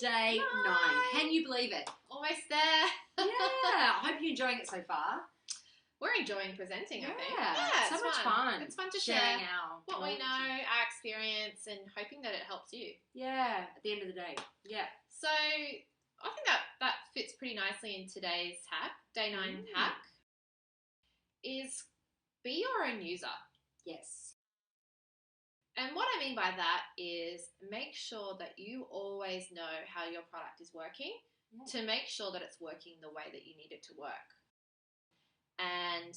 day 9. Can you believe it? Almost there. Yeah. I hope you're enjoying it so far. We're enjoying presenting, I think. Yeah, so much fun. It's fun to sharing share our what we know, our experience, and hoping that it helps you. Yeah, at the end of the day. Yeah. So I think that fits pretty nicely in today's hack. Day 9 hack is be your own user. Yes. And what I mean by that is make sure that you always know how your product is working to make sure that it's working the way that you need it to work. And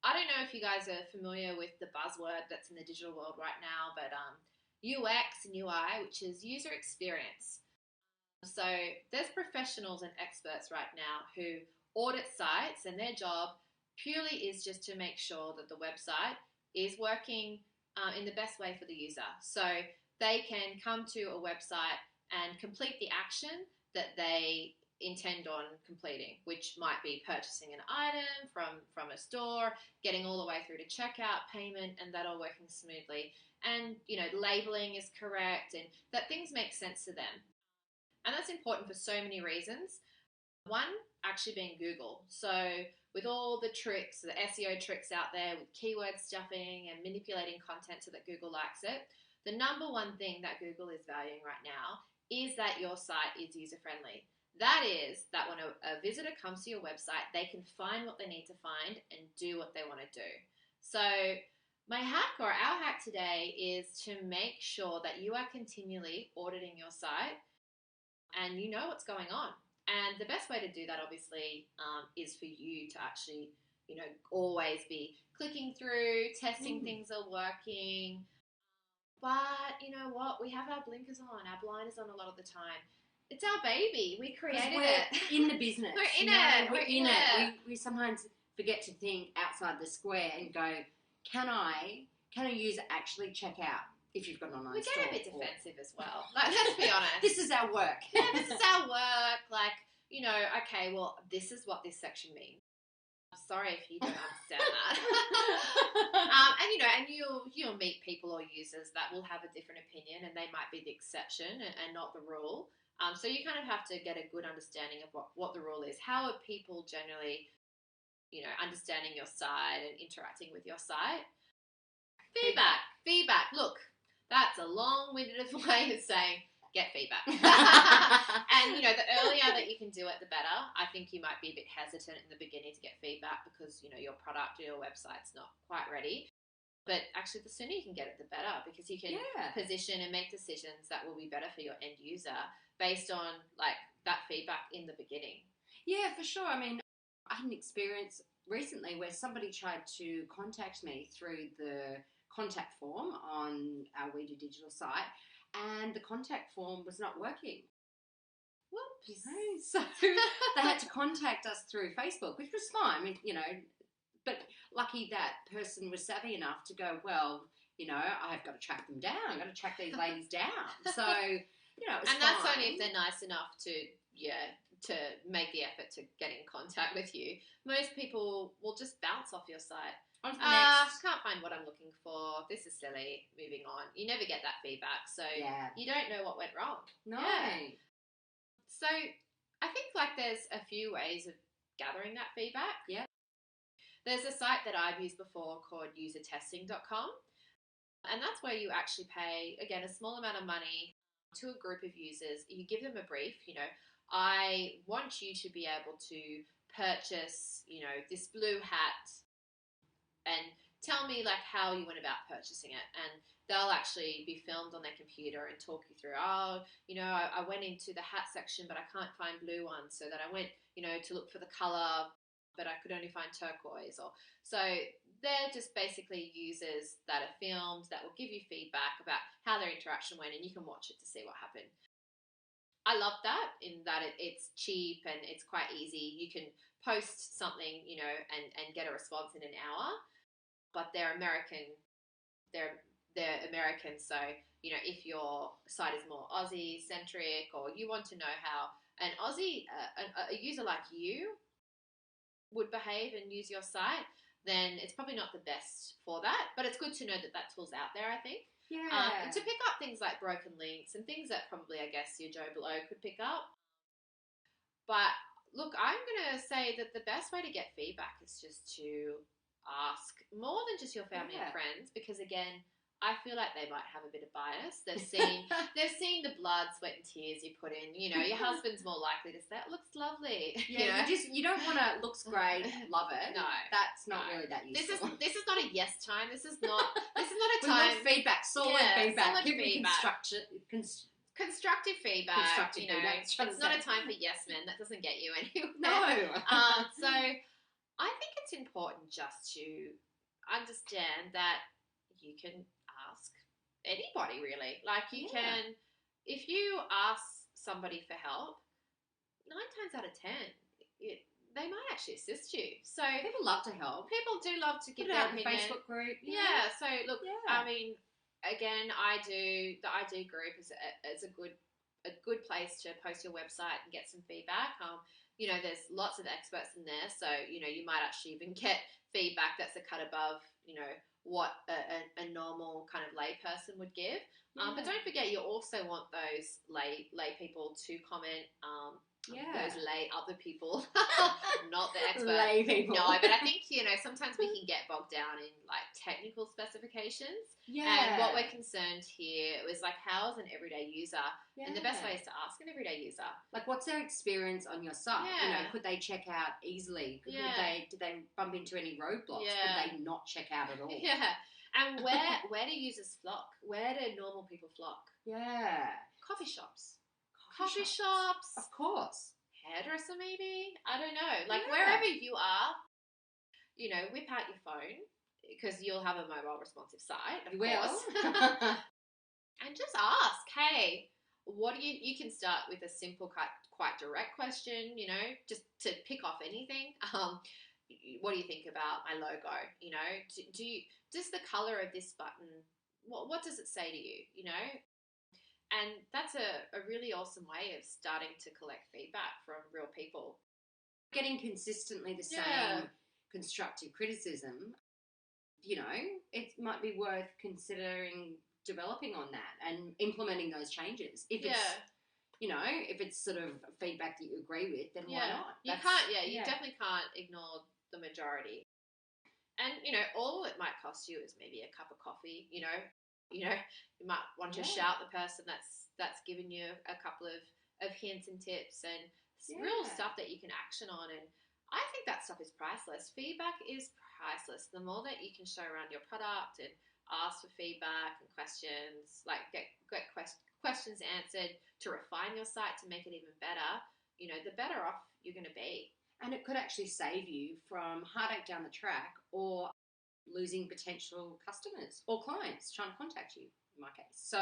I don't know if you guys are familiar with the buzzword that's in the digital world right now, but UX and UI, which is user experience. So there's professionals and experts right now who audit sites, and their job purely is just to make sure that the website is working in the best way for the user. So they can come to a website and complete the action that they intend on completing, which might be purchasing an item from a store, getting all the way through to checkout, payment, and that all working smoothly. And, labeling is correct and that things make sense to them. And that's important for so many reasons. One, actually being Google. So with all the tricks, the SEO tricks out there with keyword stuffing and manipulating content so that Google likes it, the number one thing that Google is valuing right now is that your site is user-friendly. That is that when a visitor comes to your website, they can find what they need to find and do what they want to do. So my hack or our hack today is to make sure that you are continually auditing your site and you know what's going on. And the best way to do that, obviously, is for you to actually, always be clicking through, testing things are working. But you know what? We have our blinkers on, our blinders on a lot of the time. It's our baby. We created it. In the business. We're in it. We're in it. We sometimes forget to think outside the square and go, can a user actually check out if you've got an online store? We get a bit defensive as well. Like, let's be honest. This is our work. Yeah, this is our work. Like, okay, well, this is what this section means. I'm sorry if you don't understand that. and you'll meet people or users that will have a different opinion, and they might be the exception and not the rule. So you kind of have to get a good understanding of what the rule is. How are people generally, understanding your site and interacting with your site? Feedback. Look, that's a long-winded way of saying get feedback. And, the earlier that you can do it, the better. I think you might be a bit hesitant in the beginning to get feedback because, your product or your website's not quite ready. But actually, the sooner you can get it, the better, because you can position and make decisions that will be better for your end user based on, that feedback in the beginning. Yeah, for sure. I mean, I had an experience recently where somebody tried to contact me through the contact form on our We Do Digital site, and the contact form was not working. Whoops. So they had to contact us through Facebook, which was fine. I mean, but lucky that person was savvy enough to go, well, I've got to track them down. I've got to track these ladies down. So, it's and that's fine. Only if they're nice enough to make the effort to get in contact with you. Most people will just bounce off your site. Can't find what I'm looking for. This is silly. Moving on. You never get that feedback, so you don't know what went wrong. No. Yeah. So I think there's a few ways of gathering that feedback. Yeah. There's a site that I've used before called usertesting.com, and that's where you actually pay, again, a small amount of money to a group of users. You give them a brief, I want you to be able to purchase, this blue hat, and tell me how you went about purchasing it. And they'll actually be filmed on their computer and talk you through, I went into the hat section, but I can't find blue ones. So that I went, to look for the color, but I could only find turquoise. So they're just basically users that are filmed that will give you feedback about how their interaction went, and you can watch it to see what happened. I love that in that it's cheap and it's quite easy. You can post something, and get a response in an hour. But they're American. They're American. So, if your site is more Aussie-centric, or you want to know how an Aussie, a user like you would behave and use your site, then it's probably not the best for that. But it's good to know that tool's out there, I think. Yeah. And to pick up things like broken links and things that probably, I guess, your Joe Blow could pick up. But look, I'm going to say that the best way to get feedback is just to ask more than just your family and friends, because again, I feel like they might have a bit of bias. They've seen the blood, sweat, and tears you put in. You know, your husband's more likely to say, "It looks lovely." Yeah, you don't want to looks great, love it. No, that's not really that useful. This is not a yes time. This is not a We time. want feedback, solid feedback, solid feedback. Constructive feedback. It's not a time for yes men. That doesn't get you anywhere. No. So I think it's important just to understand that you can ask anybody, really. Like you can, if you ask somebody for help, 9 times out of 10, they might actually assist you. So people love to help. People do love to give their their opinion. Facebook group. Yeah. So look, I mean, again, the I Do group is a good place to post your website and get some feedback. There's lots of experts in there, so you might actually even get feedback that's a cut above what a normal kind of lay person would give. But don't forget, you also want those lay people to comment. Those lay other people, not the experts. Lay people. No, but I think sometimes we can get bogged down in like technical specifications. Yeah. And what we're concerned here was like, how is an everyday user? Yeah. And the best way is to ask an everyday user. Like, what's their experience on your site? Yeah. Could they check out easily? Did they bump into any roadblocks? Yeah. Could they not check out at all? Yeah. And where do users flock? Where do normal people flock? Yeah. Coffee shops. Coffee shops. Of course. Hairdresser, maybe? I don't know. Like, wherever you are, whip out your phone, because you'll have a mobile responsive site, of course. And just ask, hey, what do you can start with a simple, quite direct question, just to pick off anything. What do you think about my logo? Does the color of this button, what does it say to you, And that's a really awesome way of starting to collect feedback from real people. Getting consistently the same constructive criticism, it might be worth considering developing on that and implementing those changes. If it's sort of feedback that you agree with, then why not? You definitely can't ignore the majority. And, all it might cost you is maybe a cup of coffee, you might want to shout the person that's given you a couple of hints and tips and real stuff that you can action on. And I think that stuff is priceless. Feedback is priceless. The more that you can show around your product and ask for feedback and questions, like get questions answered to refine your site to make it even better, the better off you're going to be. And it could actually save you from heartache down the track or losing potential customers or clients trying to contact you, in my case. So,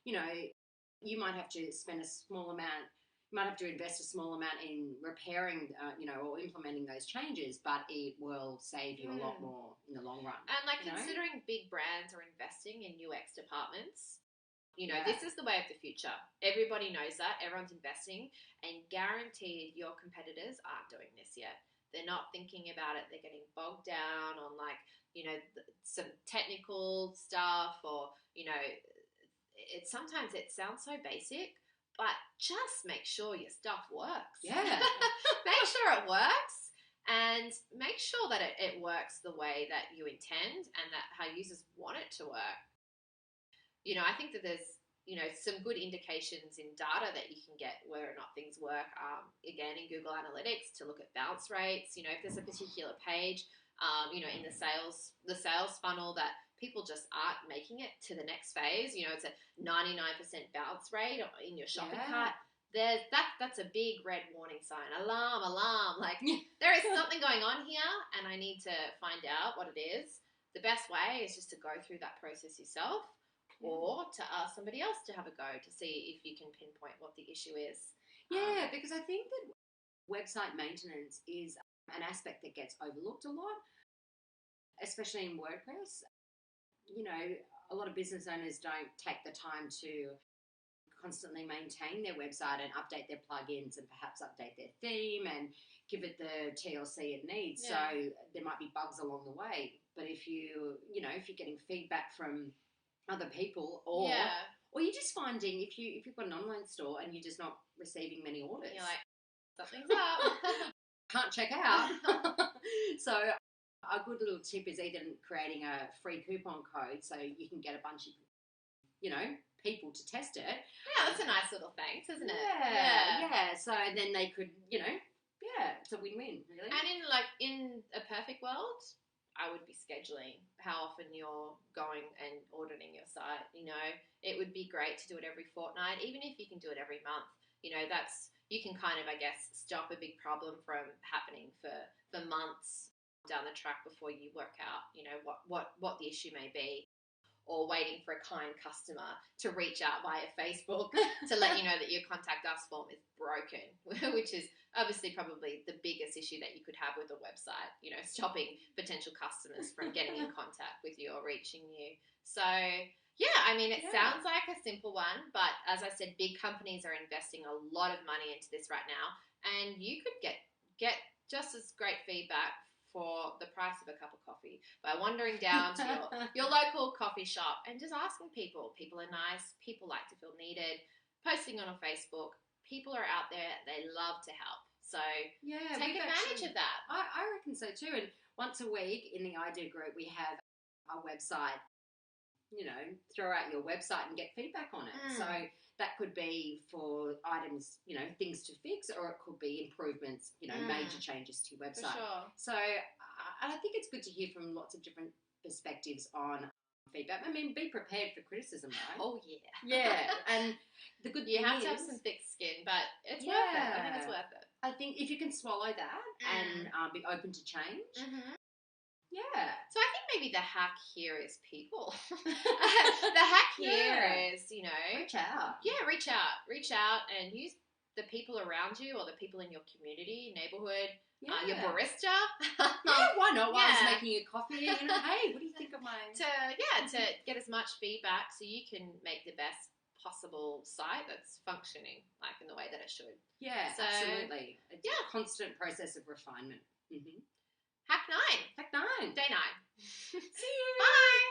you might have to spend a small amount, you might have to invest a small amount in repairing, or implementing those changes, but it will save you a lot more in the long run. And considering big brands are investing in UX departments, this is the way of the future. Everybody knows that. Everyone's investing, and guaranteed your competitors aren't doing this yet. They're not thinking about it. They're getting bogged down on some technical stuff, or sometimes it sounds so basic, but just make sure your stuff works. Yeah. Make sure it works, and make sure that it works the way that you intend and that how users want it to work. I think that there's some good indications in data that you can get whether or not things work. Again, in Google Analytics, to look at bounce rates. If there's a particular page, in the sales funnel that people just aren't making it to the next phase. It's a 99% bounce rate in your shopping cart. That's a big red warning sign. Alarm. Like, there is something going on here, and I need to find out what it is. The best way is just to go through that process yourself, or to ask somebody else to have a go to see if you can pinpoint what the issue is. Yeah, because I think that website maintenance is an aspect that gets overlooked a lot, especially in WordPress. A lot of business owners don't take the time to constantly maintain their website and update their plugins and perhaps update their theme and give it the TLC it needs. Yeah. So there might be bugs along the way. But if you're getting feedback from other people, or Yeah. or you're just finding if you've got an online store and you're just not receiving many orders, You're like, something's up. can't check out. So a good little tip is either creating a free coupon code so you can get a bunch of, people to test it. Yeah, that's a nice little thanks, isn't it? Yeah. So then they could, it's a win-win, really. And in a perfect world, I would be scheduling how often you're going and auditing your site. It would be great to do it every fortnight, even if you can do it every month. You can kind of, I guess, stop a big problem from happening for months down the track before you work out, what the issue may be, or waiting for a kind customer to reach out via Facebook to let you know that your contact us form is broken, which is obviously probably the biggest issue that you could have with a website, stopping potential customers from getting in contact with you or reaching you. So, yeah, I mean, it sounds like a simple one, but as I said, big companies are investing a lot of money into this right now, and you could get just as great feedback for the price of a cup of coffee by wandering down to your local coffee shop and just asking people. People are nice. People like to feel needed. Posting on Facebook. People are out there. They love to help. So take advantage of that. I reckon so too. And once a week in the idea group, we have our website, throw out your website and get feedback on it. So that could be for items, things to fix, or it could be improvements, major changes to your website. For sure. So I think it's good to hear from lots of different perspectives on feedback. I mean, be prepared for criticism, right? Oh, yeah. Yeah. And the good thing you have is, to have some thick skin, but it's worth it. I think it's worth it. I think if you can swallow that and be open to change, yeah. So I think maybe the hack here is people. The hack here is, reach out. Yeah, reach out and use the people around you or the people in your community, neighborhood, your barista. Why not? While I was making a coffee, hey, what do you think of mine? To get as much feedback so you can make the best possible site that's functioning like in the way that it should. Yeah, absolutely. It's a constant process of refinement. Hack 9. Hack 9. Day 9. See you. Bye.